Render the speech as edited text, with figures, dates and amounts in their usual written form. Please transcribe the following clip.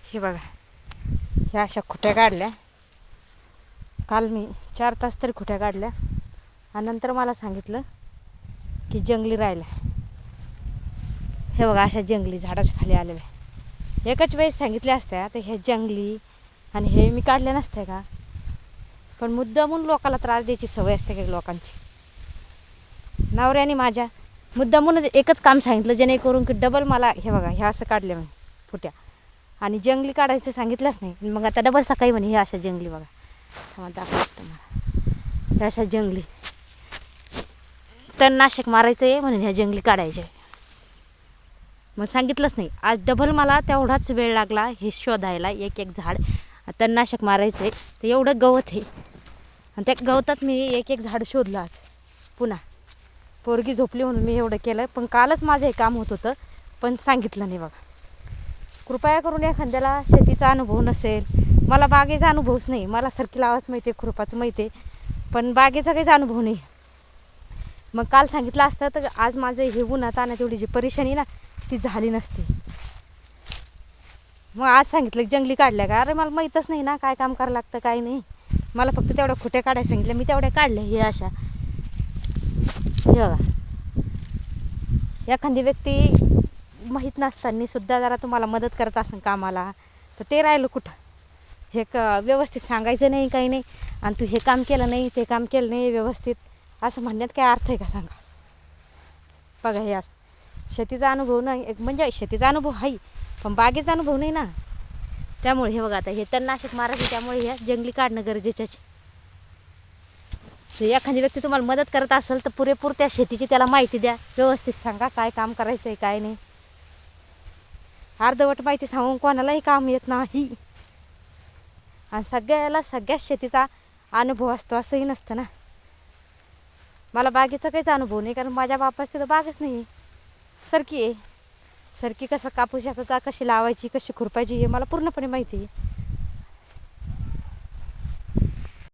हे बघा, ह्या अशा खुट्या काढल्या. काल मी 4 तास तरी खुट्या काढल्या आणि नंतर मला सांगितलं की जंगली राहिल्या. हे बघा, अशा जंगली झाडाच्या खाली आलेल्या. एकच वेळेस सांगितल्या असत्या तर हे जंगली आणि हे मी काढल्या नसत्या का. पण मुद्दामून लोकाला त्रास द्यायची सवय असते काही लोकांची. नवऱ्याने माझ्या मुद्दामून एकच काम सांगितलं जेणेकरून की डबल मला हे बघा ह्या असं काढल्या मी फुट्या आणि जंगली काढायचं सांगितलंच नाही. मग आता डबल सकाळी म्हणे ह्या अशा जंगली बघा. थांबा दाखवतो मला. ह्या अशा जंगली तणनाशक मारायचं आहे म्हणून ह्या जंगली काढायच्या. मग सांगितलंच नाही. आज डबल मला तेवढाच वेळ लागला हे शोधायला. एक एक झाड तणनाशक मारायचं आहे तर एवढं गवत आहे आणि त्या गवतात मी एक एक झाड शोधलं. आज पुन्हा पोरगी झोपली म्हणून मी एवढं केलं. पण कालच माझं हे काम होत होतं पण सांगितलं नाही बघा. कृपया करून एखाद्याला शेतीचा अनुभव नसेल, मला बागेचा अनुभवच नाही. मला सरकी लावाच माहिती आहे, खुरपाचं माहिती आहे, पण बागेचा काहीच अनुभव नाही. मग काल सांगितलं असतं तर आज माझं हे उन्हात आणा तेवढी जी परेशानी ना ती झाली नसती. मग आज सांगितलं जंगली काढल्या का. अरे मला माहीतच नाही ना काय काम करावं लागतं काय नाही. मला फक्त तेवढ्या खुट्या काढायला सांगितलं, मी तेवढ्या काढल्या. हे अशा हे बघा, एखादी व्यक्ती माहीत नसताना सुद्धा जरा तुम्हाला मदत करत असेल कामाला तर ते राहिलं कुठं. हे व्यवस्थित सांगायचं नाही काही नाही आणि तू हे काम केलं नाही ते काम केलं नाही व्यवस्थित असं म्हणण्यात काय अर्थ आहे का सांगा. बघा हे असं शेतीचा अनुभव नाही, म्हणजे शेतीचा अनुभव आहे पण बागेचा अनुभव नाही ना. त्यामुळे हे बघा आता हे तणनाशक मारायचं, त्यामुळे हे जंगली काढणं गरजेचंच. एखादी व्यक्ती तुम्हाला मदत करत असेल तर पुरेपूर त्या शेतीची त्याला माहिती द्या. व्यवस्थित सांगा काय काम करायचं आहे काय नाही. अर्धवट माहिती सांगून कोणालाही काम येत नाही आणि सगळ्याला सगळ्याच शेतीचा अनुभव असतो असंही नसतं ना. मला बागेचा काहीच अनुभव नाही कारण माझ्या बापाच तिथं बागच नाही. सरकी आहे, सरकी कसं कापू शकता, कशी लावायची, कशी खुरपायची हे मला पूर्णपणे माहिती आहे.